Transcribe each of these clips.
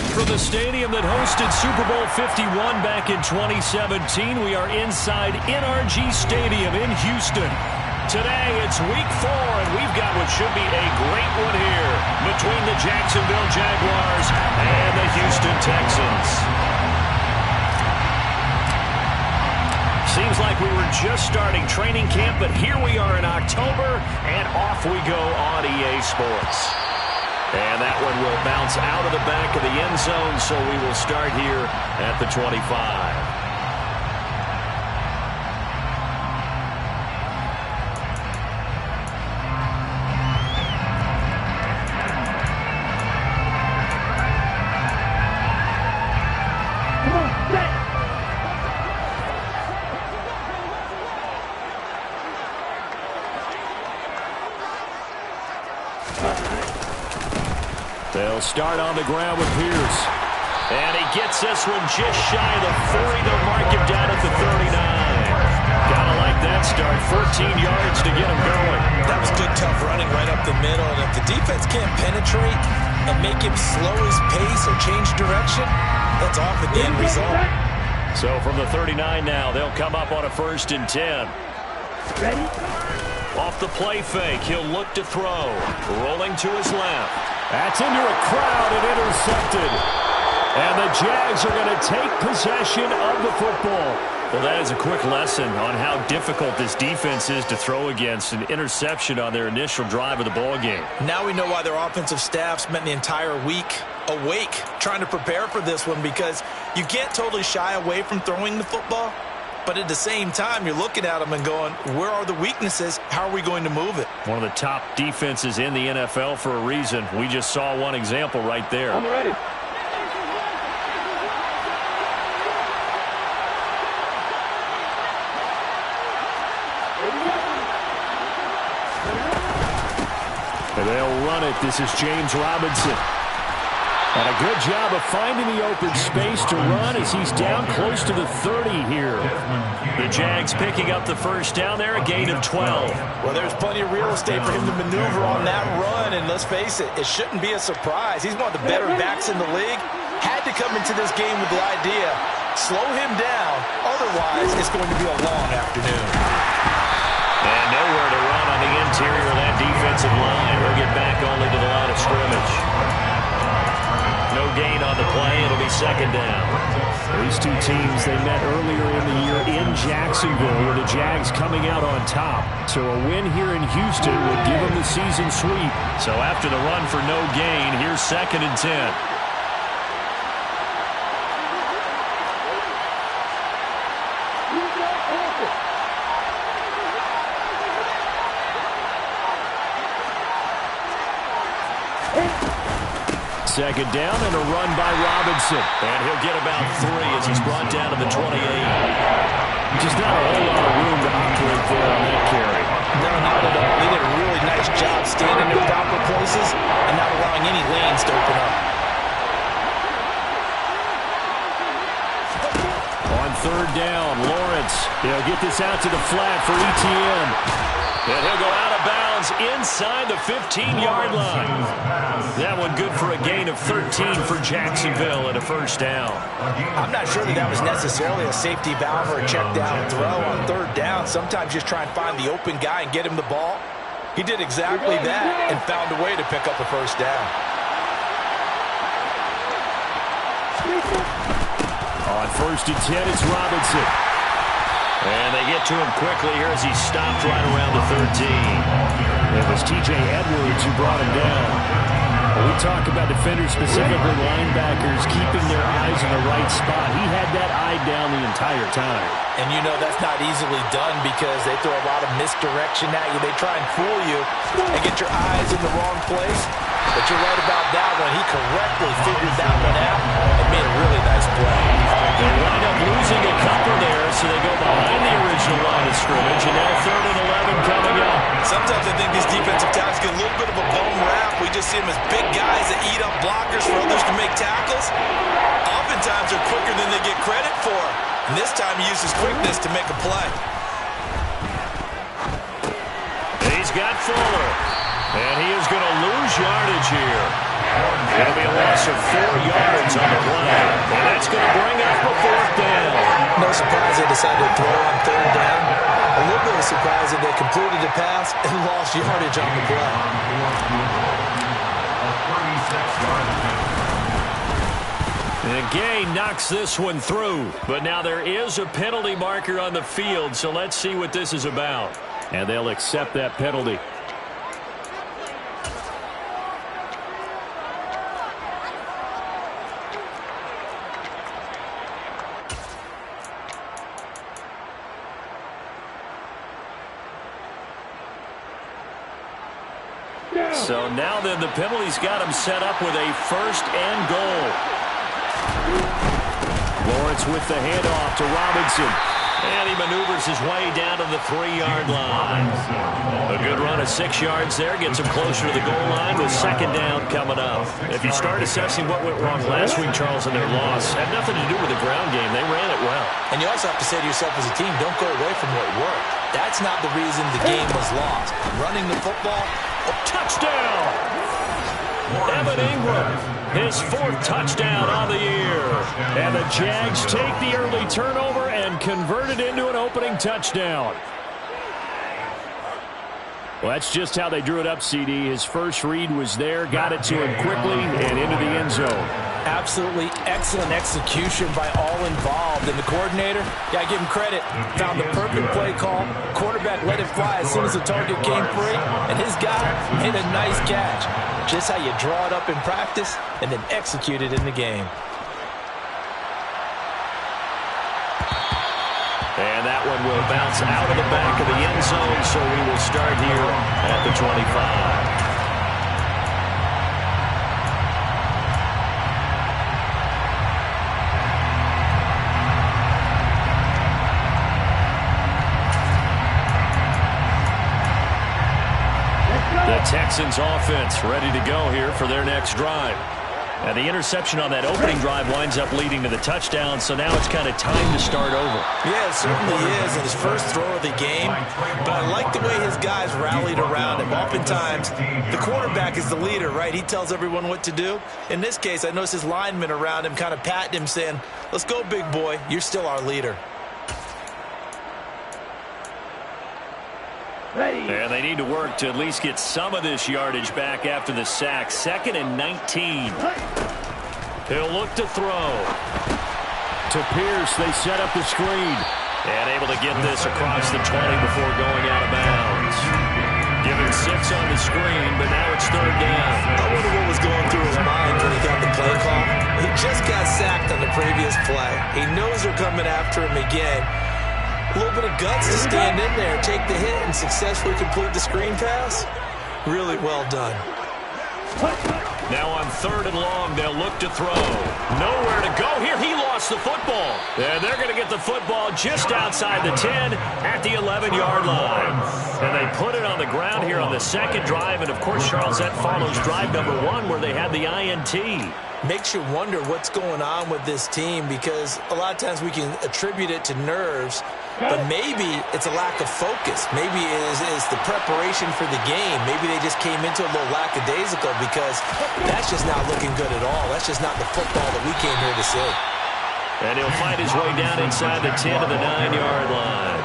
From the stadium that hosted Super Bowl 51 back in 2017, we are inside NRG Stadium in Houston. Today, it's Week 4, and we've got what should be a great one here between the Jacksonville Jaguars and the Houston Texans. Seems like we were just starting training camp, but here we are in October, and off we go on EA Sports. And that one will bounce out of the back of the end zone, so we will start here at the 25. They'll start on the ground with Pierce. And he gets this one just shy of the 40. They'll mark him down at the 39. Gotta like that start. 14 yards to get him going. That was good, tough running right up the middle. And if the defense can't penetrate and make him slow his pace or change direction, that's off at the end result. So from the 39 now, they'll come up on a 1st and 10. Ready? Off the play fake, he'll look to throw. Rolling to his left. That's into a crowd and intercepted. And the Jags are going to take possession of the football. Well, that is a quick lesson on how difficult this defense is to throw against. An interception on their initial drive of the ball game. Now we know why their offensive staff spent the entire week awake trying to prepare for this one, because you can't totally shy away from throwing the football. But at the same time, you're looking at them and going, where are the weaknesses? How are we going to move it? One of the top defenses in the NFL for a reason. We just saw one example right there. I'm ready. And they'll run it. This is James Robinson. And a good job of finding the open space to run as he's down close to the 30 here. The Jags picking up the first down there, a gain of 12. Well, there's plenty of real estate for him to maneuver on that run, and let's face it, it shouldn't be a surprise. He's one of the better backs in the league. Had to come into this game with the idea, slow him down, otherwise it's going to be a long afternoon. And nowhere to run on the interior of that defensive line. He'll get back only to the line of scrimmage. No gain on the play. It'll be 2nd down. These two teams, they met earlier in the year in Jacksonville with the Jags coming out on top. So a win here in Houston would give them the season sweep. So after the run for no gain, here's 2nd and 10. Second down and a run by Robinson. And he'll get about 3 as he's brought down to the 28. Just not a whole lot of room to operate there on that carry. No, not at all. They did a really nice job staying in their proper places and not allowing any lanes to open up. On 3rd down, Lawrence. He'll get this out to the flat for ETN. And he'll go out of bounds inside the 15-yard line. That one good for a gain of 13 for Jacksonville and a 1st down. I'm not sure that was necessarily a safety valve or a check down throw on 3rd down. Sometimes just try and find the open guy and get him the ball. He did exactly that and found a way to pick up a 1st down. On 1st and 10, it's Robinson. And they get to him quickly here as he stopped right around the 13. It was T.J. Edwards who brought him down. We talk about defenders, specifically linebackers, keeping their eyes in the right spot. He had that eye down the entire time. And you know that's not easily done because they throw a lot of misdirection at you. They try and fool you and get your eyes in the wrong place. But you're right about that one. He correctly figured that one out and made a really nice play. They wind up losing a couple there, so they go behind the original line of scrimmage, and now 3rd and 11 coming up. Sometimes I think these defensive tackles get a little bit of a bum rap. We just see them as big guys that eat up blockers for others to make tackles. Oftentimes they're quicker than they get credit for. And this time he uses quickness to make a play. He's got Fuller. And he is going to lose yardage here. It'll be a loss of 4 yards on the play. And that's going to bring up a 4th down. No surprise they decided to throw on 3rd down. A little bit of surprise that they completed the pass and lost yardage on the play. And Gay knocks this one through. But now there is a penalty marker on the field, so let's see what this is about. And they'll accept that penalty. So now then the penalty's got him set up with a 1st and goal. Lawrence with the handoff to Robinson. And he maneuvers his way down to the 3-yard line. A good run of 6 yards there. Gets him closer to the goal line with 2nd down coming up. If you start assessing what went wrong last week, Charles, in their loss, had nothing to do with the ground game. They ran it well. And you also have to say to yourself as a team, don't go away from what worked. That's not the reason the game was lost. Running the football. Touchdown! Evan Ingram, his 4th touchdown on the year. And the Jags take the early turnover and convert it into an opening touchdown. Well, that's just how they drew it up, CD. His first read was there, got it to him quickly, and into the end zone. Absolutely excellent execution by all involved. And the coordinator, got to give him credit, found the perfect play call. Quarterback let it fly as soon as the target came free, and his guy made a nice catch. Just how you draw it up in practice and then execute it in the game. And that one will bounce out of the back of the end zone, so we will start here at the 25. The Texans offense ready to go here for their next drive. And the interception on that opening drive winds up leading to the touchdown, so now it's kind of time to start over. Yeah, it certainly is in his first throw of the game. But I like the way his guys rallied around him. Oftentimes, the quarterback is the leader, right? He tells everyone what to do. In this case, I noticed his linemen around him kind of patting him, saying, let's go, big boy. You're still our leader. And they need to work to at least get some of this yardage back after the sack. 2nd and 19. He'll look to throw. To Pierce, they set up the screen. And able to get this across the 20 before going out of bounds. Given 6 on the screen, but now it's 3rd down. I wonder what was going through his mind when he got the play call. He just got sacked on the previous play. He knows they're coming after him again. A little bit of guts to stand in there, take the hit, and successfully complete the screen pass. Really well done. Now on 3rd and long, they'll look to throw. Nowhere to go here. He lost the football. And they're going to get the football just outside the 10 at the 11-yard line. And they put it on the ground here on the 2nd drive. And, of course, Charles, that follows drive number 1 where they had the INT. Makes you wonder what's going on with this team because a lot of times we can attribute it to nerves, but maybe it's a lack of focus. Maybe it is the preparation for the game. Maybe they just came into a little lackadaisical because that's just not looking good at all. That's just not the football that we came here to see. And he'll find his way down inside the 10 to the 9-yard line.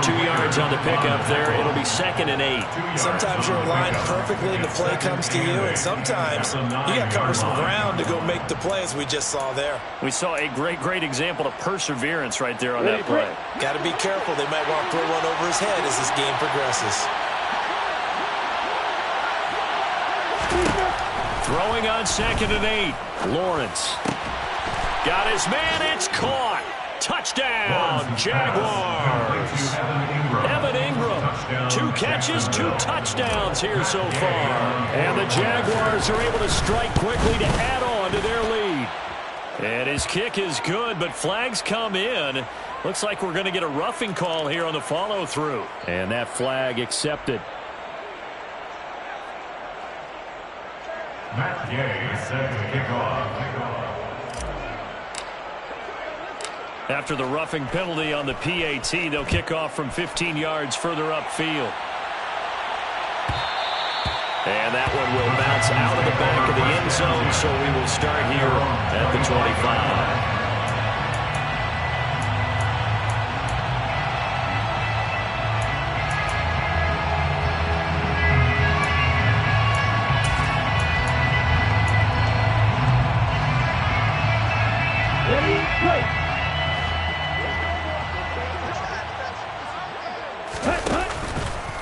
2 yards on the pickup there. It'll be 2nd and 8. Sometimes you're aligned perfectly and the play comes to you, and sometimes you got to cover some ground to go make the play as we just saw there. We saw a great example of perseverance right there on that play. Got to be careful. They might want to throw one over his head as this game progresses. Throwing on 2nd and 8. Lawrence. Got his man. It's caught. Touchdown, Jaguars. Evan Ingram, 2 catches, 2 touchdowns here so far. And the Jaguars are able to strike quickly to add on to their lead. And his kick is good, but flags come in. Looks like we're going to get a roughing call here on the follow-through. And that flag accepted. Matt Gay is set to kick off. After the roughing penalty on the PAT, they'll kick off from 15 yards further upfield. And that one will bounce out of the back of the end zone, so we will start here at the 25.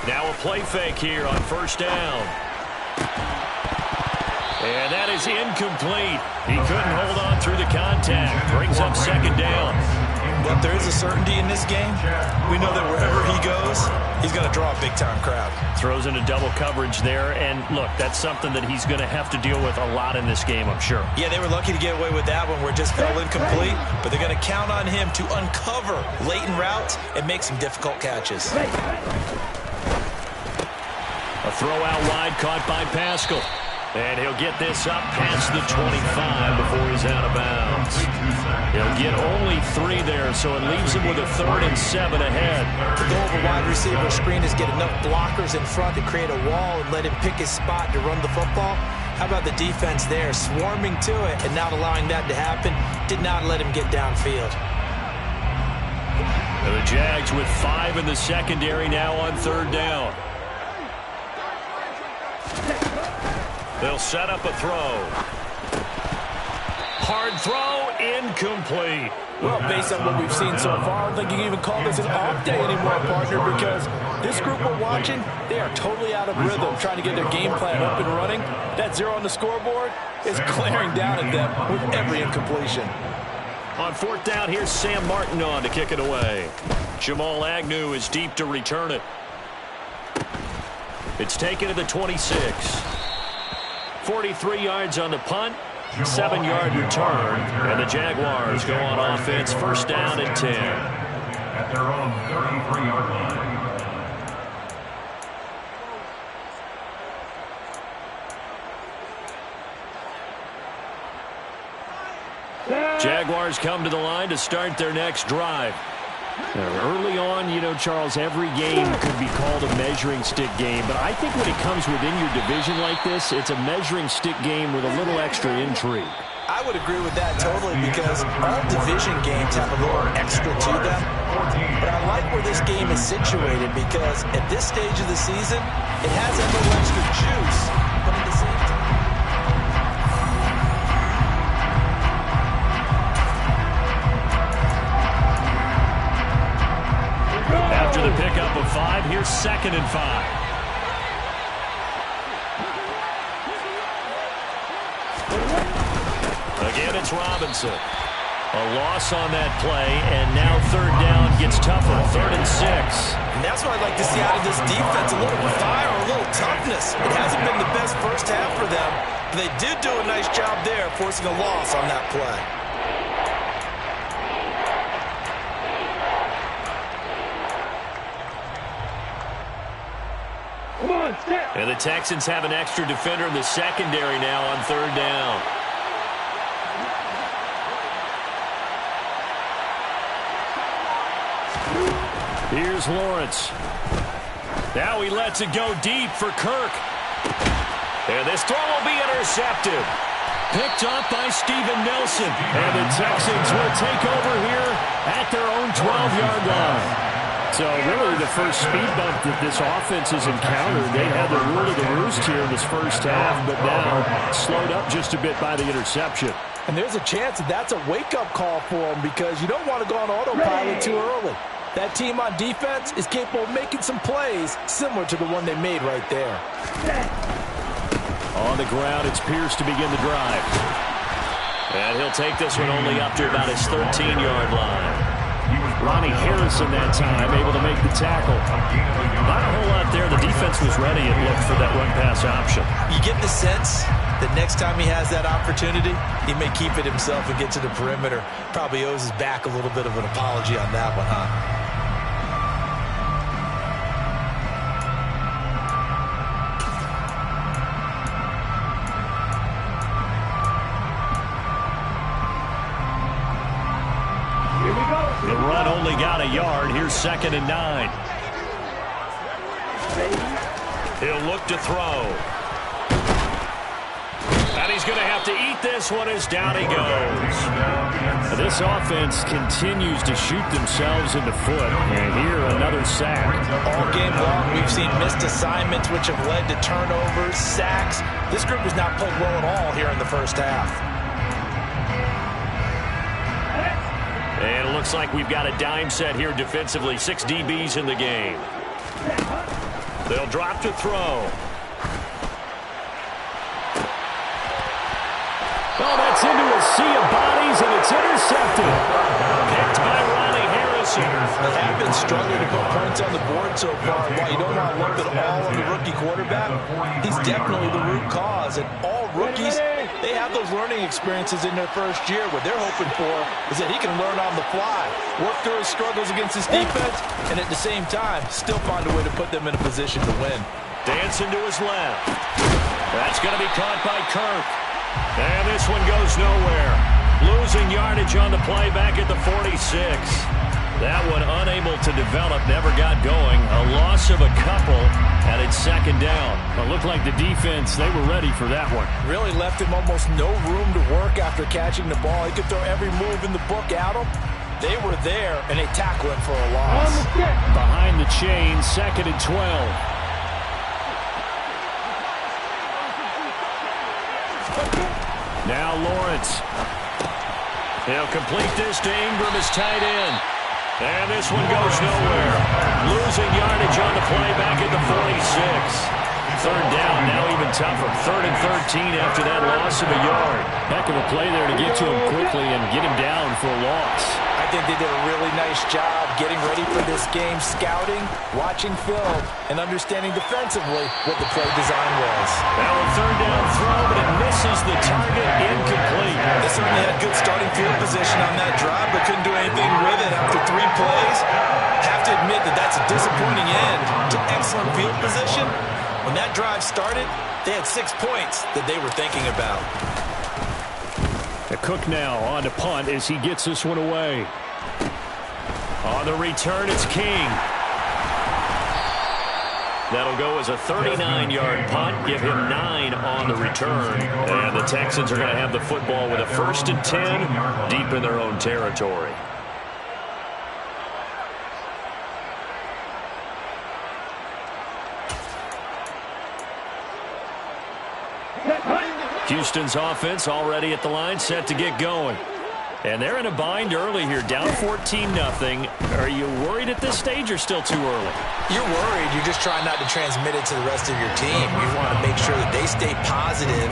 Now a play fake here on first down. And that is incomplete. He couldn't hold on through the contact. Brings up second down. But there is a certainty in this game. We know that wherever he goes, he's going to draw a big-time crowd. Throws into double coverage there. And, look, that's something that he's going to have to deal with a lot in this game, I'm sure. Yeah, they were lucky to get away with that one where it just fell incomplete. But they're going to count on him to uncover latent routes and make some difficult catches. A throw out wide caught by Pascal. And he'll get this up past the 25 before he's out of bounds. He'll get only 3 there, so it leaves him with a 3rd and 7 ahead. The goal of a wide receiver screen is get enough blockers in front to create a wall and let him pick his spot to run the football. How about the defense there, swarming to it and not allowing that to happen? Did not let him get downfield. And the Jags with 5 in the secondary now on 3rd down. They'll set up a throw. Hard throw, incomplete. Well, based on what we've seen so far, I don't think you can even call this an off day anymore, partner, because this group we're watching, they are totally out of rhythm, trying to get their game plan up and running. That 0 on the scoreboard is glaring down at them with every incompletion. On 4th down, here's Sam Martin on to kick it away. Jamal Agnew is deep to return it. It's taken to the 26. 43 yards on the punt, 7-yard return, and the Jaguars go on offense, first down and 10. At their own 33-yard line. Jaguars come to the line to start their next drive. Early on, you know, Charles, every game could be called a measuring stick game, but I think when it comes within your division like this, it's a measuring stick game with a little extra intrigue. I would agree with that totally because all division games have a little extra to them. But I like where this game is situated because at this stage of the season, it has a little extra juice, but at the same time, after the pickup of 5, here's 2nd and 5. Again, it's Robinson. A loss on that play, and now 3rd down gets tougher, 3rd and 6. and that's what I'd like to see out of this defense, a little fire, a little toughness. It hasn't been the best first half for them, but they did do a nice job there forcing a loss on that play. And the Texans have an extra defender in the secondary now on 3rd down. Here's Lawrence. Now he lets it go deep for Kirk. And this throw will be intercepted. Picked up by Steven Nelson. And the Texans will take over here at their own 12-yard line. So really the first speed bump that this offense has encountered, they had the rule of the roost here in this first half, but now slowed up just a bit by the interception. And there's a chance that that's a wake-up call for them because you don't want to go on autopilot too early. That team on defense is capable of making some plays similar to the one they made right there. On the ground, it's Pierce to begin the drive. And he'll take this one only up to about his 13-yard line. Ronnie Harrison that time able to make the tackle. Not a whole lot there. The defense was ready and looked for that run-pass option. You get the sense that next time he has that opportunity, he may keep it himself and get to the perimeter. Probably owes his back a little bit of an apology on that one, huh? The run only got a yard. Here's 2nd and 9. He'll look to throw. he's going to have to eat this one as down he goes. This offense continues to shoot themselves in the foot. And here, another sack. All game long, we've seen missed assignments, which have led to turnovers, sacks. This group has not played well at all here in the first half. And it looks like we've got a dime set here defensively. 6 DBs in the game. They'll drop to throw. Oh, that's into a sea of bodies, and it's intercepted. Picked by Ronnie Harrison. They have been struggling to put points on the board so far. While you don't want to lump it all on the rookie quarterback, he's definitely the root cause. And all rookies, they have those learning experiences in their first year. What they're hoping for is that he can learn on the fly, work through his struggles against his defense, and at the same time, still find a way to put them in a position to win. Dancing to his left. That's going to be caught by Kirk. And this one goes nowhere. Losing yardage on the play back at the 46. That one unable to develop, never got going. A loss of a couple, and it's second down. It looked like the defense, they were ready for that one. Really left him almost no room to work after catching the ball. He could throw every move in the book at him. They were there, and they tackle him for a loss. Behind the chain, 2nd and 12. Now Lawrence. He'll complete this to Ingram as tight end. And this one goes nowhere. Losing yardage on the play back at the 46. Third down, now even tougher. 3rd and 13 after that loss of a yard. Heck of a play there to get to him quickly and get him down for a loss. I think they did a really nice job getting ready for this game, scouting, watching film, and understanding defensively what the play design was. Now a 3rd down throw, but it misses the target, incomplete. They certainly had good starting field position on that drive, but couldn't do anything with it after 3 plays. Have to admit that that's a disappointing end to excellent field position. When that drive started, they had 6 points that they were thinking about. Cook now on to punt as he gets this one away. On the return, it's King. That'll go as a 39-yard punt, give him 9 on the return. And the Texans are going to have the football with a 1st and 10 deep in their own territory. Houston's offense already at the line, set to get going. And they're in a bind early here, down 14-0. Are you worried at this stage or still too early? You're worried. You're just trying not to transmit it to the rest of your team. You want to make sure that they stay positive.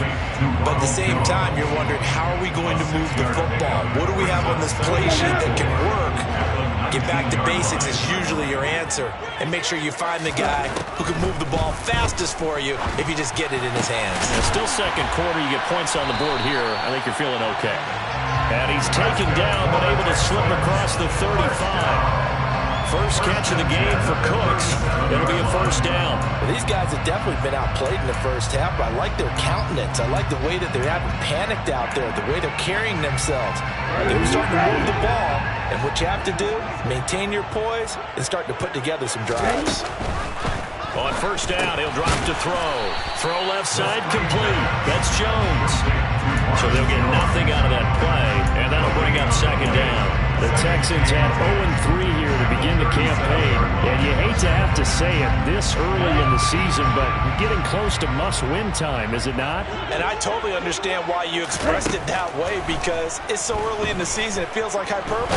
But at the same time, you're wondering, how are we going to move the football? What do we have on this play sheet that can work? Get back to basics is usually your answer. And make sure you find the guy who can move the ball fastest for you if you just get it in his hands. And still second quarter, you get points on the board here. I think you're feeling okay. And he's taken down, but able to slip across the 35. First catch of the game for Cooks. It'll be a 1st down. Well, these guys have definitely been outplayed in the first half, but I like their countenance. I like the way that they haven't panicked out there, the way they're carrying themselves. They were starting to move the ball, and what you have to do, maintain your poise and start to put together some drives. On 1st down, he'll drop to throw. Throw left side, complete. That's Jones. So they'll get nothing out of that play, and that'll bring up 2nd down. The Texans had 0-3 here to begin the campaign, and you hate to have to say it this early in the season, but getting close to must-win time, is it not? And I totally understand why you expressed it that way, because it's so early in the season, it feels like hyperbole.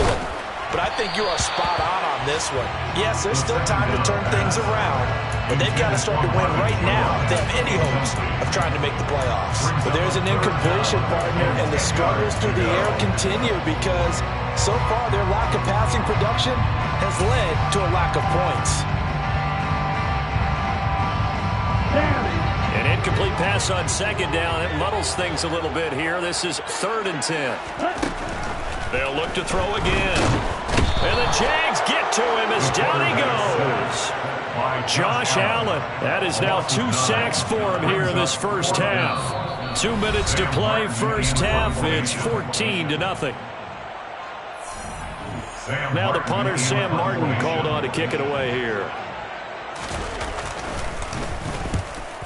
But I think you are spot on this one. Yes, there's still time to turn things around, but they've got to start to win right now if they have any hopes of trying to make the playoffs. But there's an incompletion, partner, and the struggles through the air continue because so far their lack of passing production has led to a lack of points. An incomplete pass on 2nd down. It muddles things a little bit here. This is 3rd and 10. They'll look to throw again. And the Jags get to him as down he goes. Josh Allen. That is now 2 sacks for him here in this first half. 2 minutes to play, first half. It's 14-0. Now the punter, Sam Martin, called on to kick it away here.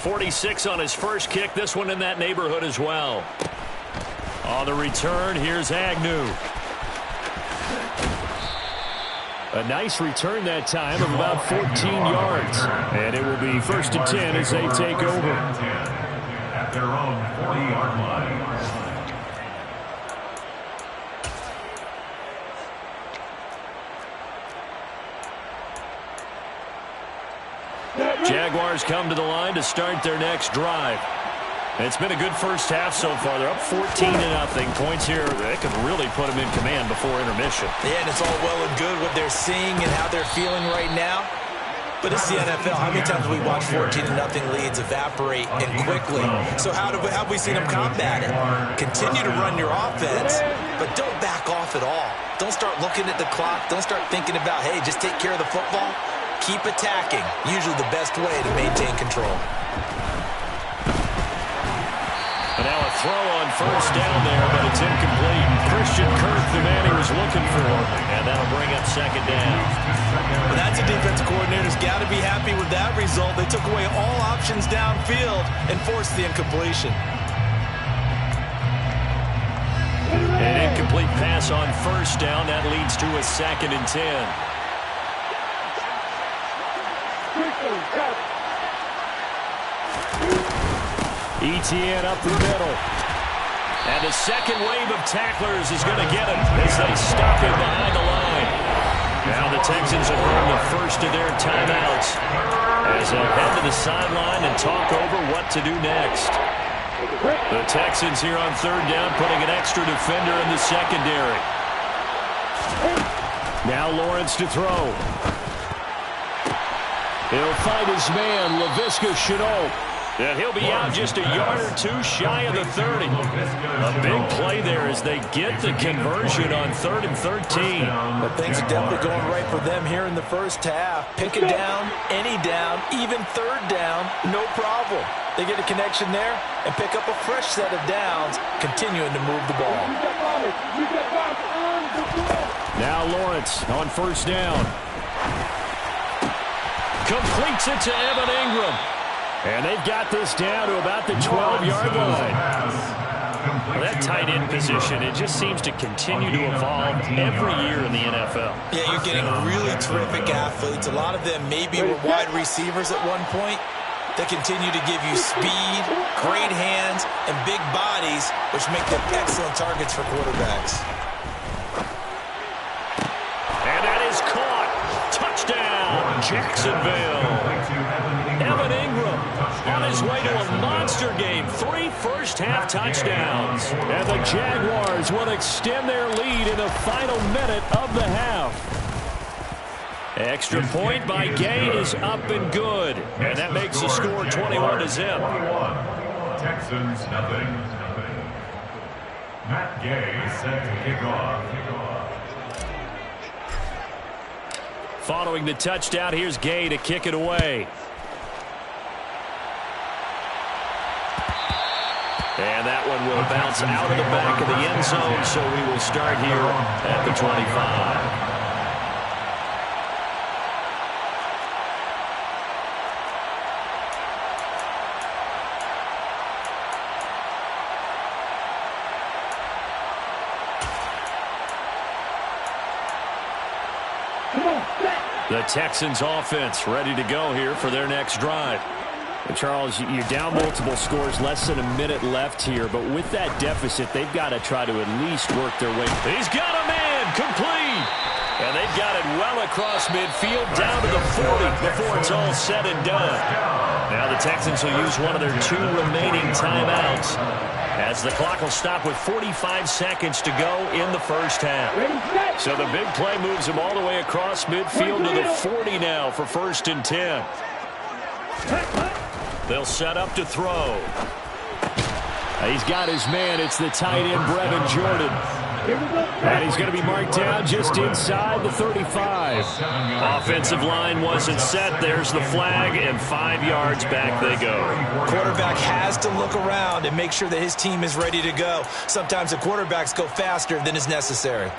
46 on his first kick. This one in that neighborhood as well. On the return, here's Agnew. A nice return that time of about 14 yards. And it will be 1st and 10 as they take over. At their own 40-yard line. Jaguars come to the line to start their next drive. It's been a good first half so far. They're up 14-0. Points here, they could really put them in command before intermission. Yeah, and it's all well and good what they're seeing and how they're feeling right now. But it's the NFL. How many times have we watched 14-0 leads evaporate and quickly? So how have we seen them combat it? Continue to run your offense, but don't back off at all. Don't start looking at the clock. Don't start thinking about, hey, just take care of the football. Keep attacking. Usually the best way to maintain control. And now a throw on first down there, but it's incomplete. Christian Kirk, the man he was looking for, and that'll bring up second down. Well, that's a defensive coordinator's got to be happy with that result. They took away all options downfield and forced the incompletion. An incomplete pass on first down. That leads to a 2nd and 10. Etienne up the middle. And the second wave of tacklers is going to get him as they stop him behind the line. Now the Texans have earned the first of their timeouts as they'll head to the sideline and talk over what to do next. The Texans here on 3rd down putting an extra defender in the secondary. Now Lawrence to throw. He'll find his man, Laviska Shenault. And he'll be out just a yard or two shy of the 30. A big play there as they get the conversion on 3rd and 13. But things are definitely going right for them here in the first half. Pick it down, any down, even 3rd down, no problem. They get a connection there and pick up a fresh set of downs, continuing to move the ball. Now Lawrence on first down. Completes it to Evan Ingram. And they've got this down to about the 12-yard line. Well, that tight end position, it just seems to continue to evolve every year in the NFL. Yeah, you're getting really terrific athletes. A lot of them maybe were wide receivers at one point. They continue to give you speed, great hands, and big bodies, which make them excellent targets for quarterbacks. And that is caught. Touchdown, Jacksonville. Evan Ingram on his way to a monster game. 3 first-half touchdowns. And the Jaguars will extend their lead in the final minute of the half. Extra point by Gay is up and good. And that makes the score 21-0. Texans nothing. Matt Gay set to kick off. Following the touchdown, here's Gay to kick it away. And that one will bounce out of the back of the end zone, so we will start here at the 25. The Texans offense ready to go here for their next drive. And Charles, you're down multiple scores, less than a minute left here, but with that deficit, they've got to try to at least work their way. He's got a man, complete! And they've got it well across midfield, down to the 40 before it's all said and done. Now the Texans will use one of their 2 remaining timeouts as the clock will stop with 45 seconds to go in the first half. So the big play moves them all the way across midfield to the 40 now for 1st and 10. They'll set up to throw. He's got his man. It's the tight end, Brevin Jordan. And he's going to be marked down just inside the 35. Offensive line wasn't set. There's the flag, and 5 yards back they go. Quarterback has to look around and make sure that his team is ready to go. Sometimes the quarterbacks go faster than is necessary.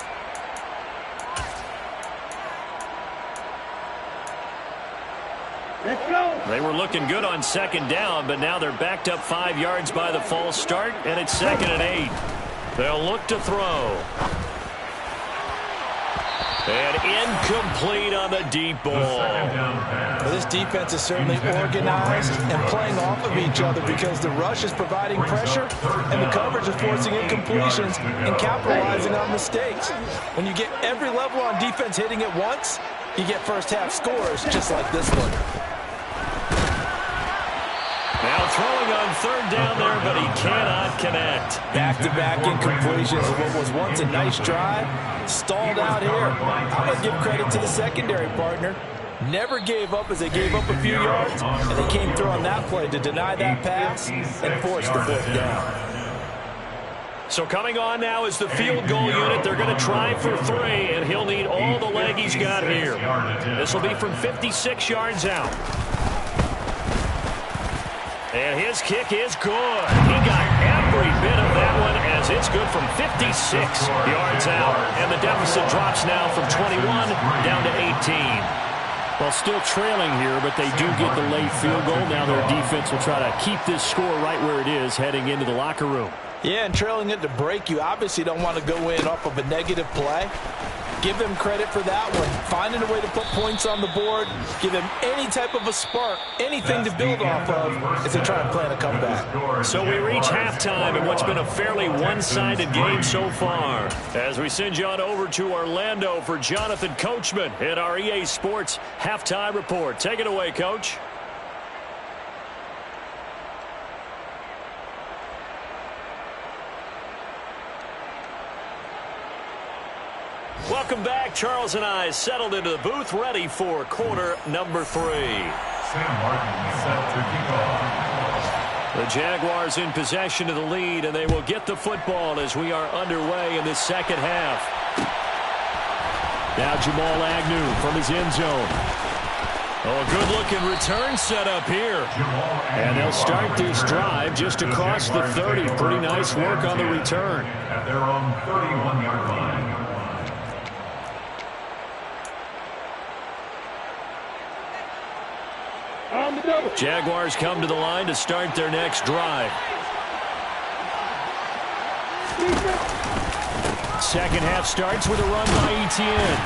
Let's go. They were looking good on second down, but now they're backed up 5 yards by the false start, and it's 2nd and 8. They'll look to throw. And incomplete on the deep ball. Well, this defense is certainly organized and playing off of each other because the rush is providing pressure and the coverage is forcing incompletions and capitalizing on mistakes. When you get every level on defense hitting at once, you get first half scores just like this one. Now throwing on 3rd down there, but he cannot connect. Back-to-back incompletions of what was once a nice drive. Stalled out here. I'm going to give credit to the secondary partner. Never gave up as they gave up a few yards, and they came through on that play to deny that pass and force the 4th down. So coming on now is the field goal unit. They're going to try for 3, and he'll need all the leg he's got here. This will be from 56 yards out. And his kick is good. He got every bit of that one as it's good from 56 yards out. And the deficit drops now from 21 down to 18. Well, still trailing here, but they do get the late field goal. Now their defense will try to keep this score right where it is heading into the locker room. Yeah, and trailing it to break, you obviously don't want to go in off of a negative play. Give them credit for that one. Finding a way to put points on the board. Give them any type of a spark, anything to build off of as they try and plan a comeback. So we reach halftime in what's been a fairly one-sided game so far. As we send you on over to Orlando for Jonathan Coachman in our EA Sports Halftime Report. Take it away, Coach. Welcome back. Charles and I settled into the booth, ready for quarter number 3. Sam Martin set to kick off. The Jaguars in possession of the lead, and they will get the football as we are underway in this second half. Now Jamal Agnew from his end zone. Oh, a good-looking return set up here. And they'll start this drive just across the 30. Pretty nice work on the return. At their own 31-yard line. Jaguars come to the line to start their next drive. Second half starts with a run by Etienne.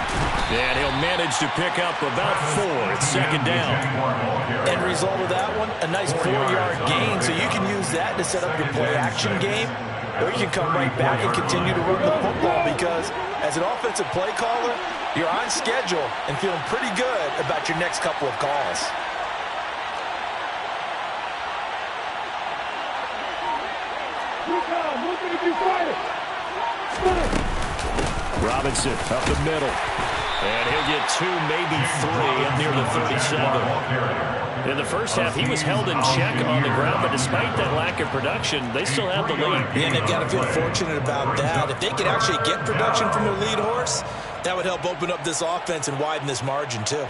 And he'll manage to pick up about 4. It's 2nd down. End result of that one, a nice 4-yard gain. So you can use that to set up your play-action game, or you can come right back and continue to run the football because as an offensive play caller, you're on schedule and feeling pretty good about your next couple of calls. Robinson up the middle. And he'll get 2, maybe 3 up near the 37. In the first half, he was held in check on the ground, but despite that lack of production, they still have the lead. Yeah, they've got to feel fortunate about that. If they could actually get production from their lead horse, that would help open up this offense and widen this margin, too.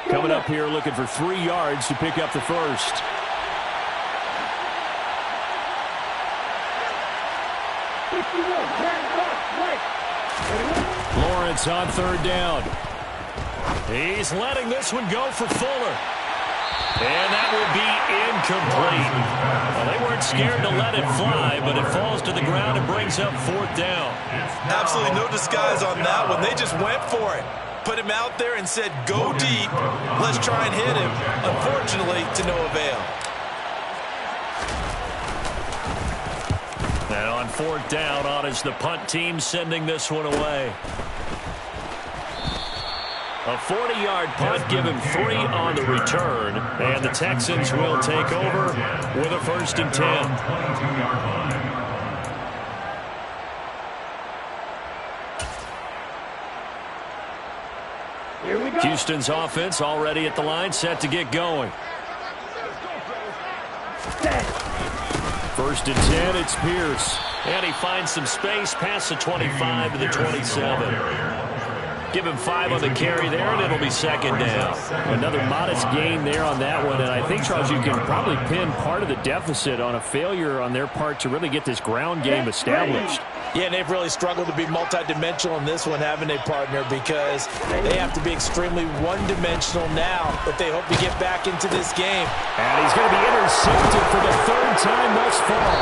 Coming up here looking for 3 yards to pick up the first. Lawrence on 3rd down. He's letting this one go for Fuller. And that will be incomplete. Well, they weren't scared to let it fly, but it falls to the ground and brings up 4th down. Absolutely no disguise on that one. They just went for it. Put him out there and said, go deep. Let's try and hit him. Unfortunately, to no avail. And on 4th down, on is the punt team sending this one away. A 40-yard punt, give him 3 on the return. And the Texans will take over with a 1st and 10. Houston's offense already at the line, set to get going. 1st and 10, it's Pierce. And he finds some space past the 25 to the 27. Give him 5 on the carry there, and it'll be 2nd down. Another modest gain there on that one, and I think, Charles, you can probably pin part of the deficit on a failure on their part to really get this ground game established. Yeah, and they've really struggled to be multidimensional in this one, haven't they, partner? Because they have to be extremely one-dimensional now if they hope to get back into this game. And he's going to be intercepted for the third time thus far.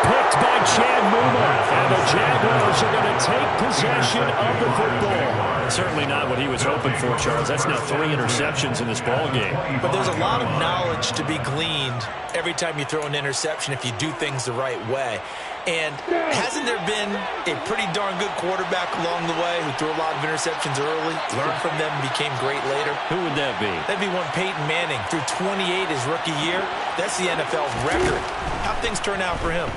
Picked by Chad Muma. And the Jaguars are going to take possession of the football. Certainly not what he was hoping for, Charles. That's now 3 interceptions in this ball game. But there's a lot of knowledge to be gleaned every time you throw an interception if you do things the right way. And hasn't there been a pretty darn good quarterback along the way who threw a lot of interceptions early, learned from them, and became great later? Who would that be? That'd be one Peyton Manning. Threw 28 his rookie year. That's the NFL's record. How'd things turn out for him?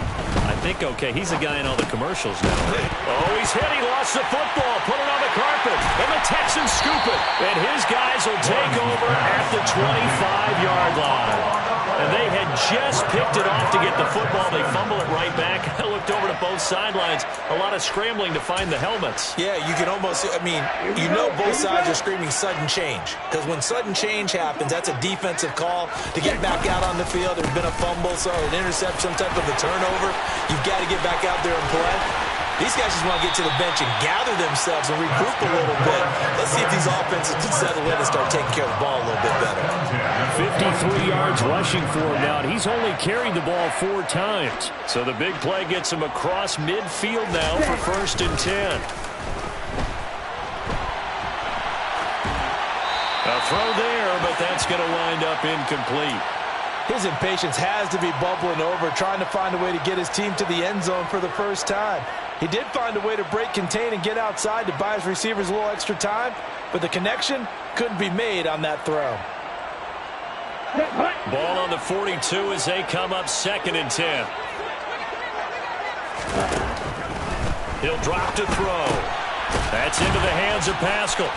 I think okay. He's the guy in all the commercials now. Oh, he's hit. He lost the football. Put it on the carpet. And the Texans scoop it. And his guys will take over at the 25-yard line. And they had just picked it off to get the football. They fumble it right back. I looked over to both sidelines. A lot of scrambling to find the helmets. Yeah, you can almost, you know both sides are screaming sudden change. Because when sudden change happens, that's a defensive call to get back out on the field. There's been a fumble, so an interception, some type of a turnover. You've got to get back out there and play. These guys just want to get to the bench and gather themselves and regroup a little bit. Let's see if these offenses can settle in and start taking care of the ball a little bit better. 53 yards rushing for him now, and he's only carried the ball 4 times. So the big play gets him across midfield now for 1st and 10. A throw there, but that's going to wind up incomplete. His impatience has to be bubbling over, trying to find a way to get his team to the end zone for the first time. He did find a way to break contain and get outside to buy his receivers a little extra time, but the connection couldn't be made on that throw. Ball on the 42 as they come up 2nd and 10. He'll drop to throw. That's into the hands of Pascal.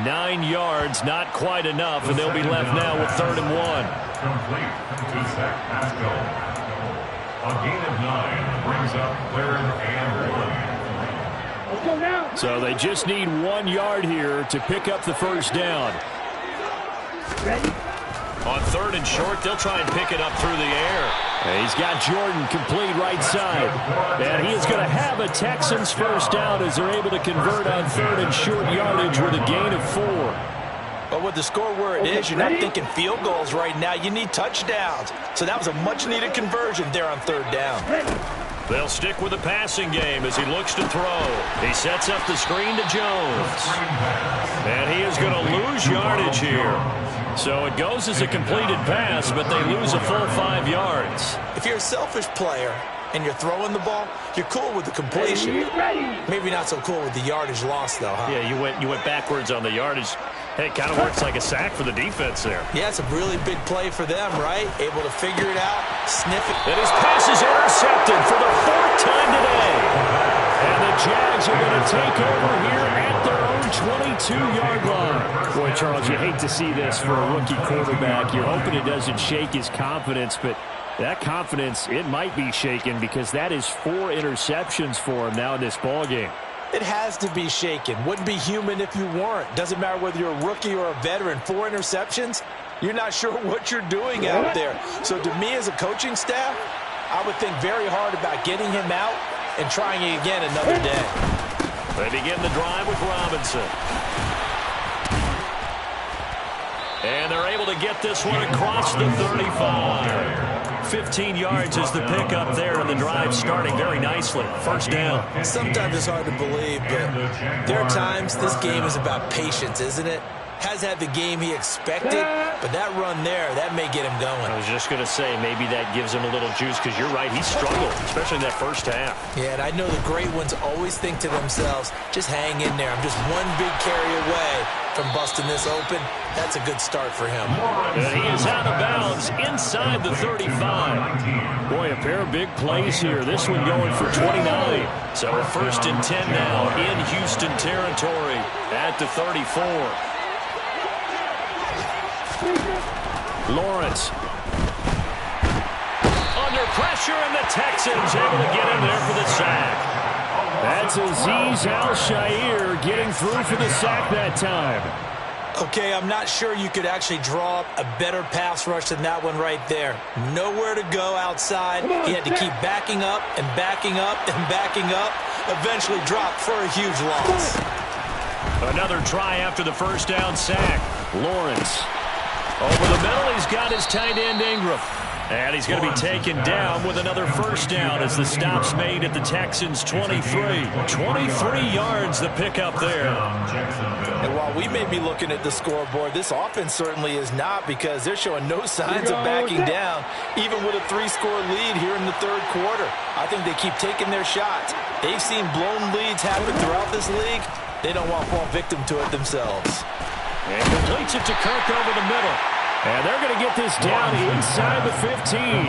9 yards, not quite enough, and they'll be left now with 3rd and 1. Complete to Zach Pascal. A gain of 9 brings up 3rd and 1. So they just need 1 yard here to pick up the first down. On 3rd and short, they'll try and pick it up through the air. And he's got Jordan complete right side. And he is going to have a Texans first down as they're able to convert on 3rd and short yardage with a gain of 4. But with the score where it is, you're not thinking field goals right now. You need touchdowns. So that was a much-needed conversion there on 3rd down. They'll stick with the passing game as he looks to throw. He sets up the screen to Jones. And he is going to lose yardage here. So it goes as a completed pass, but they lose a full 5 yards. If you're a selfish player and you're throwing the ball, you're cool with the completion. Maybe not so cool with the yardage loss, though, huh? Yeah, you went backwards on the yardage. Hey, it kind of works like a sack for the defense there. Yeah, it's a really big play for them, right? Able to figure it out, sniff it. And his pass is intercepted for the 4th time today. And the Jags are going to take over here at their own 22-yard line. Boy, Charles, you hate to see this for a rookie quarterback. You're hoping it doesn't shake his confidence, but that confidence, it might be shaken because that is 4 interceptions for him now in this ballgame. It has to be shaken. Wouldn't be human if you weren't. Doesn't matter whether you're a rookie or a veteran. 4 interceptions, you're not sure what you're doing out there. So to me as a coaching staff, I would think very hard about getting him out and trying it again another day. They begin the drive with Robinson. And they're able to get this one across the 35. 15 yards is the pickup there, and the drive starting very nicely. First down. Sometimes it's hard to believe, but there are times this game is about patience, isn't it? Has had the game he expected, but that run there, that may get him going. I was just going to say, maybe that gives him a little juice, because you're right, he struggled, especially in that first half. Yeah, and I know the great ones always think to themselves, just hang in there. I'm just one big carry away from busting this open. That's a good start for him. And he is out of bounds inside the 35. Boy, a pair of big plays here. This one going for 29. So 1st and 10 now in Houston territory at the 34. Lawrence. Under pressure, and the Texans able to get in there for the sack. That's Azeez Al-Shaair getting through for the sack that time. Okay, I'm not sure you could actually draw up a better pass rush than that one right there. Nowhere to go outside. He had to keep backing up and backing up and backing up. Eventually dropped for a huge loss. Another try after the first down sack. Lawrence. Over the middle, he's got his tight end Ingram. And he's going to be taken down with another first down as the stop's made at the Texans' 23. 23 yards the pickup there. And while we may be looking at the scoreboard, this offense certainly is not, because they're showing no signs of backing down, even with a 3-score lead here in the third quarter. I think they keep taking their shots. They've seen blown leads happen throughout this league. They don't want to fall victim to it themselves. And completes it to Kirk over the middle. And they're going to get this down inside the 15.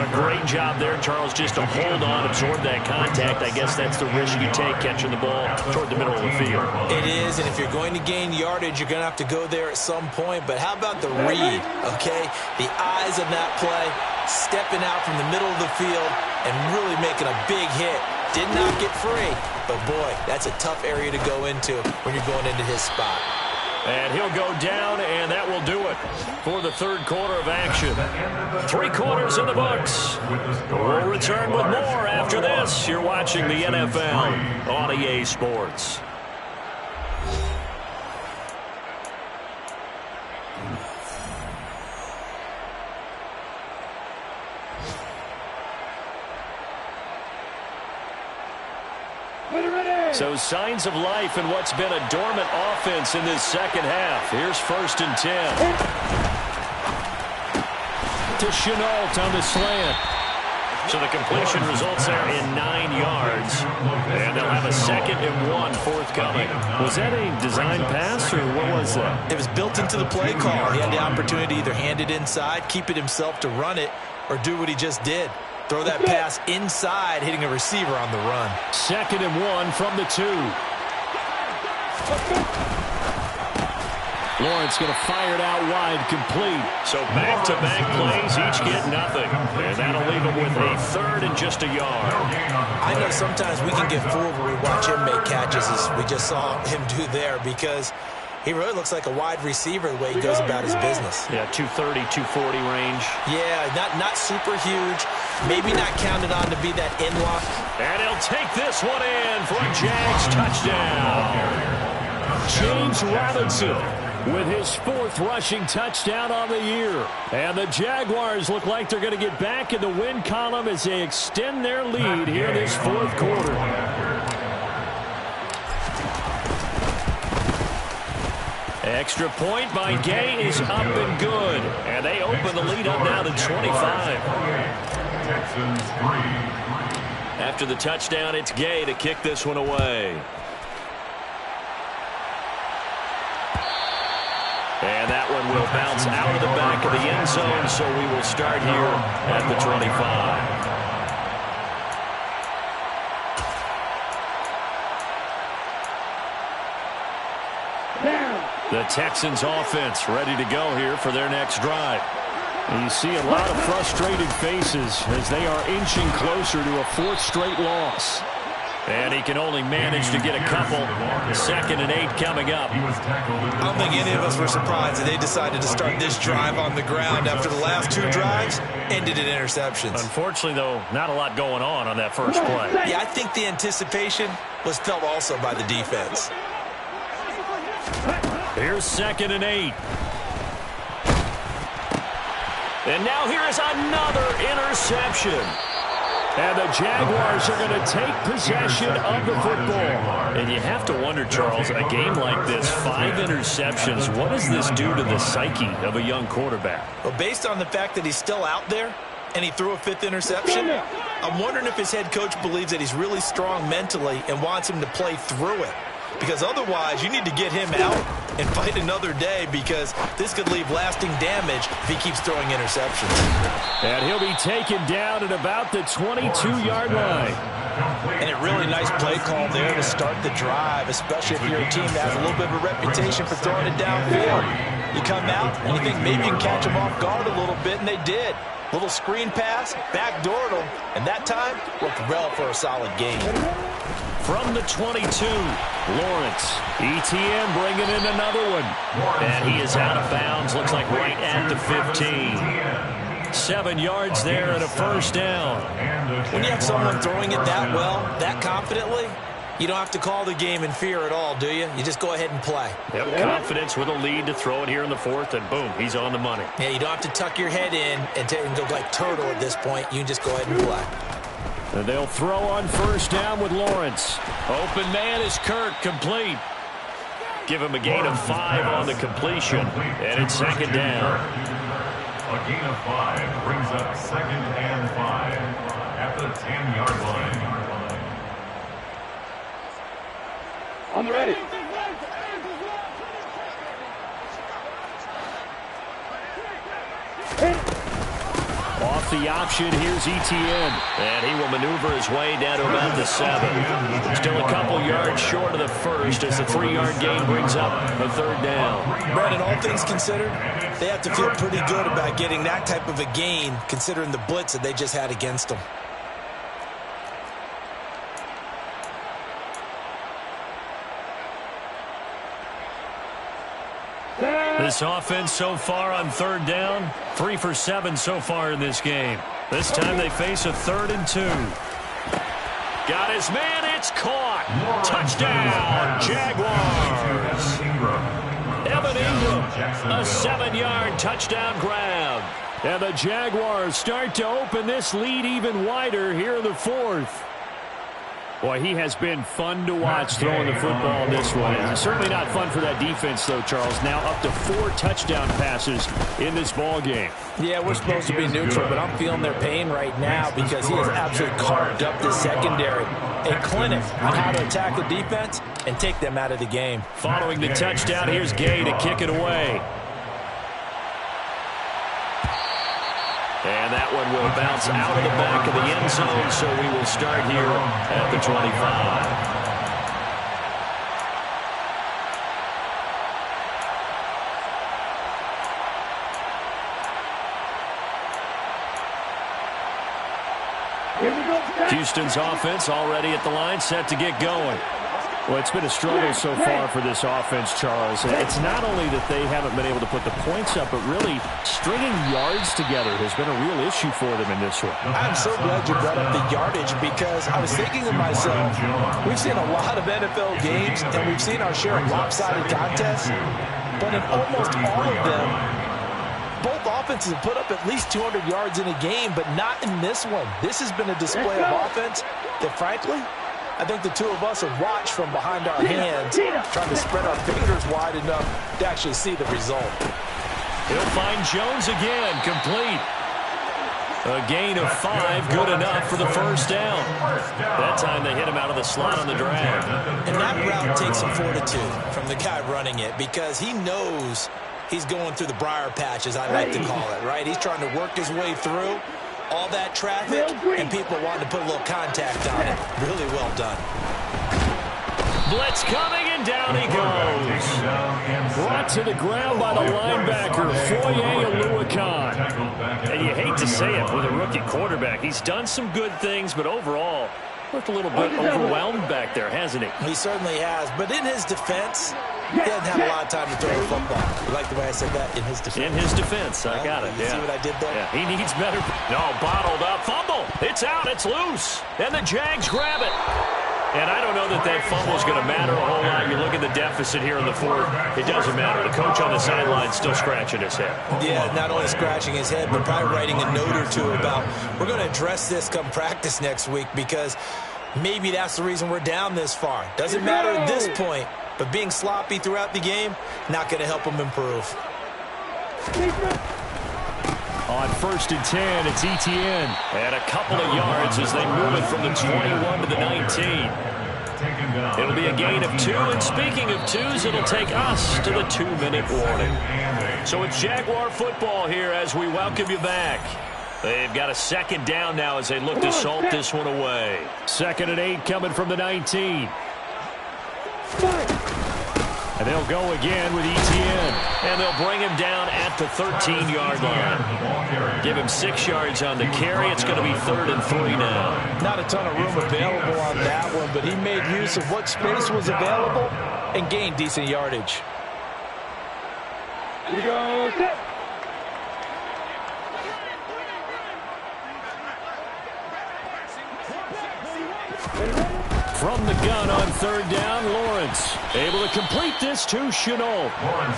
A great job there, Charles, just to hold on, absorb that contact. I guess that's the risk you take catching the ball toward the middle of the field. It is, and if you're going to gain yardage, you're going to have to go there at some point. But how about the read, okay? The eyes of that play, stepping out from the middle of the field and really making a big hit. Did not get free, but boy, that's a tough area to go into when you're going into his spot. And he'll go down, and that will do it for the third quarter of action. 3 quarters in the books. We'll return with more after this. You're watching the NFL on EA Sports. So signs of life in what's been a dormant offense in this second half. Here's 1st and 10. To Chenault on the slant. So the completion results there in 9 yards. And they'll have a 2nd and 1 forthcoming. Was that a design pass, or what was that? It was built into the play call. He had the opportunity to either hand it inside, keep it himself to run it, or do what he just did. Throw that pass inside, hitting a receiver on the run. 2nd and 1 from the 2. Lawrence going to fire it out wide, complete. So back-to-back plays, each get nothing. And that'll leave him with a 3rd and just a yard. I know sometimes we can get fooled when we watch him make catches, as we just saw him do there, because he really looks like a wide receiver the way he goes about his business. Yeah, 230, 240 range. Yeah, not super huge. Maybe not counted on to be that in-lock. And he'll take this one in for a Jags touchdown. James Robinson with his 4th rushing touchdown on the year. And the Jaguars look like they're going to get back in the win column as they extend their lead here in this 4th quarter. Extra point by Gay is up and good. And they open the lead up now to 25. After the touchdown, it's Gay to kick this one away. And that one will bounce out of the back of the end zone, so we will start here at the 25. The Texans offense ready to go here for their next drive. And you see a lot of frustrated faces as they are inching closer to a 4th straight loss. And he can only manage to get a couple. 2nd and 8 coming up. I don't think any of us were surprised that they decided to start this drive on the ground after the last 2 drives ended in interceptions. Unfortunately, though, not a lot going on that first play. Yeah, I think the anticipation was felt also by the defense. Here's 2nd and 8. And now here is another interception. And the Jaguars are going to take possession of the football. And you have to wonder, Charles, a game like this, 5 interceptions, what does this do to the psyche of a young quarterback? Well, based on the fact that he's still out there and he threw a 5th interception, I'm wondering if his head coach believes that he's really strong mentally and wants him to play through it. Because otherwise, you need to get him out and fight another day, because this could leave lasting damage if he keeps throwing interceptions. And he'll be taken down at about the 22-yard line. And a really nice play call there to start the drive, especially if you're a team that has a little bit of a reputation for throwing it downfield. You come out and you think maybe you can catch them off guard a little bit, and they did. Little screen pass, backdoored them, and that time worked well for a solid gain. From the 22, Lawrence. ETN bringing in another one. And he is out of bounds. Looks like right at the 15. 7 yards there and a first down. When you have someone throwing it that well, that confidently, you don't have to call the game in fear at all, do you? You just go ahead and play. Yep, confidence with a lead to throw it here in the 4th, and boom, he's on the money. Yeah, you don't have to tuck your head in and go like turtle at this point. You can just go ahead and play. And they'll throw on first down with Lawrence. Open man is Kirk, complete. Give him a gain of 5 on the completion, and it's second down. A gain of 5 brings up 2nd and 5 at the 10-yard line. I'm ready. Off the option, here's ETN. And he will maneuver his way down to about the 7. Still a couple yards short of the first as the 3-yard gain brings up a third down. Brandon, all things considered, they have to feel pretty good about getting that type of a gain considering the blitz that they just had against them. This offense so far on third down, 3 for 7 so far in this game. This time they face a 3rd and 2. Got his man, it's caught. Touchdown, Jaguars. Evan Ingram, a 7-yard touchdown grab. And the Jaguars start to open this lead even wider here in the 4th. Boy, he has been fun to watch throwing the football this one. It's certainly not fun for that defense, though, Charles. Now up to 4 touchdown passes in this ball game. Yeah, we're supposed to be neutral, but I'm feeling their pain right now because he has absolutely carved up this secondary. A clinic on how to attack the defense and take them out of the game. Following the touchdown, here's Gay to kick it away. And that one will bounce out of the back of the end zone, so we will start here at the 25. Houston's offense already at the line, set to get going. Well, it's been a struggle so far for this offense, Charles. It's not only that they haven't been able to put the points up, but really stringing yards together has been a real issue for them in this one. I'm so glad you brought up the yardage because I was thinking to myself, we've seen a lot of NFL games and we've seen our share of lopsided contests, but in almost all of them, both offenses have put up at least 200 yards in a game, but not in this one. This has been a display of offense that, frankly, I think the two of us have watched from behind our hands, trying to spread our fingers wide enough to actually see the result. He'll find Jones again, complete. A gain of 5, good enough for the first down. That time they hit him out of the slot on the drag. And that route takes some fortitude from the guy running it because he knows he's going through the briar patch, as I like to call it, right? He's trying to work his way through all that traffic, and people wanting to put a little contact on it. Really well done. Blitz coming, and down he goes. Brought to the ground by the linebacker, Foye Oluokun. And you hate to say it with a rookie quarterback. He's done some good things, but overall, looked a little bit overwhelmed back there, hasn't he? He certainly has, but in his defense, he hasn't had a lot of time to throw the football. You like the way I said that? In his defense. In his defense, I got it. You see what I did there? Yeah, he needs better. No, bottled up. Fumble. It's out. It's loose. And the Jags grab it. And I don't know that that fumble is going to matter a whole lot. You look at the deficit here in the 4th. It doesn't matter. The coach on the sideline still scratching his head. Yeah, not only scratching his head, but probably writing a note or two about, we're going to address this come practice next week because maybe that's the reason we're down this far. Doesn't matter at this point, but being sloppy throughout the game, not going to help him improve. On 1st and 10, it's ETN. And a couple of yards as they move it from the 21 to the 19. It'll be a gain of 2, and speaking of 2s, it'll take us to the 2-minute warning. So it's Jaguar football here as we welcome you back. They've got a second down now as they look to salt this one away. 2nd and 8 coming from the 19. And they'll go again with Etienne. And they'll bring him down at the 13-yard line. Give him 6 yards on the carry. It's going to be 3rd and 3 now. Not a ton of room available on that one, but he made use of what space was available and gained decent yardage. Here we go, set. From the gun on 3rd down, Lawrence able to complete this to Chenault.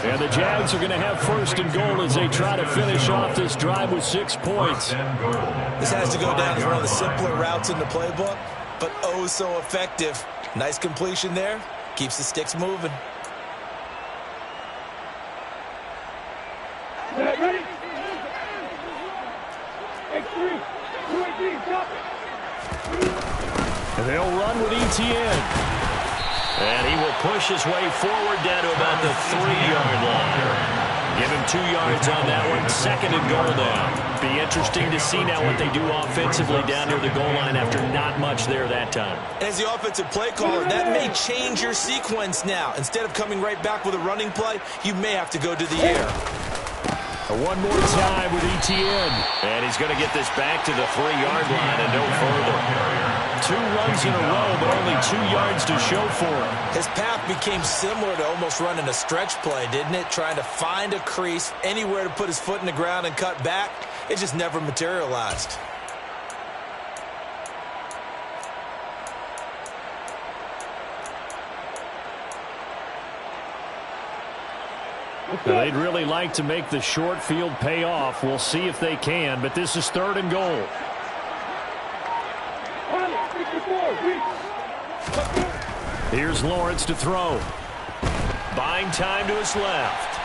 And the Jags are going to have 1st and goal as they try to finish off this drive with 6 points. This has to go down as one of the simpler routes in the playbook, but oh so effective. Nice completion there. Keeps the sticks moving. Ready? X3. 2-8-3. Stop it. And they'll run with Etienne. And he will push his way forward down to about the 3-yard line. Give him 2 yards on that one. 2nd and goal now. Be interesting to see now what they do offensively down near the goal line after not much there that time. As the offensive play caller, that may change your sequence now. Instead of coming right back with a running play, you may have to go to the air. One more time with Etienne. And he's going to get this back to the 3-yard line and no further. 2 runs in a row, but only 2 yards to show for it. His path became similar to almost running a stretch play, didn't it? Trying to find a crease, anywhere to put his foot in the ground and cut back. It just never materialized. Now, they'd really like to make the short field pay off. We'll see if they can, but this is 3rd and goal. Here's Lawrence to throw. Buying time to his left.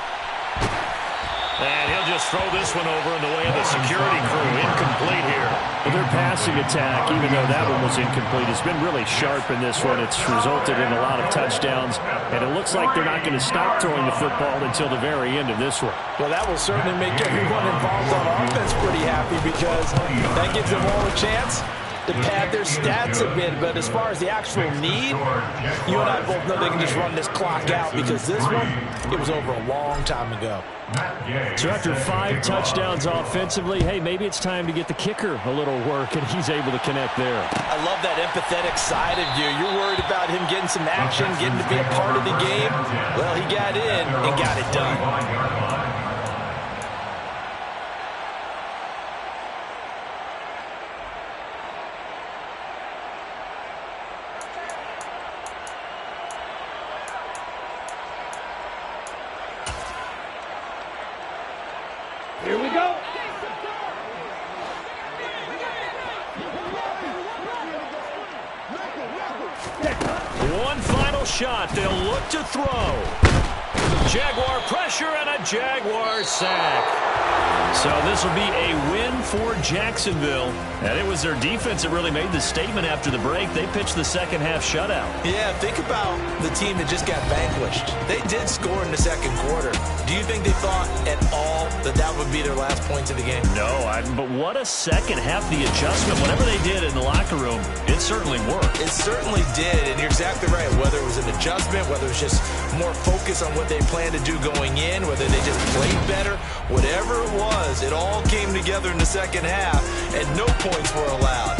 And he'll just throw this one over in the way of the security crew. Incomplete here. Well, their passing attack, even though that one was incomplete, has been really sharp in this one. It's resulted in a lot of touchdowns, and it looks like they're not going to stop throwing the football until the very end of this one. Well, that will certainly make everyone involved on offense pretty happy because that gives them all a chance to pad their stats a bit. But as far as the actual need, you and I both know they can just run this clock out because this one, it was over a long time ago. So after 5 touchdowns offensively, hey, maybe it's time to get the kicker a little work, and he's able to connect there. I love that empathetic side of you. You're worried about him getting some action, getting to be a part of the game. Well, he got in and got it done. Here we go. One final shot. They'll look to throw. Jaguar pressure and a Jaguar sack. So this will be a win for Jacksonville. And it was their defense that really made the statement after the break. They pitched the second half shutout. Yeah, think about the team that just got vanquished. They did score in the second quarter. Do you think they thought at all that that would be their last points of the game? No, but what a second half. The adjustment, whatever they did in the locker room, it certainly worked. It certainly did, and you're exactly right. Whether it was an adjustment, whether it was just more focus on what they planned to do going in, whether they just played better, whatever it was, it all came together in the second half, and no points were allowed.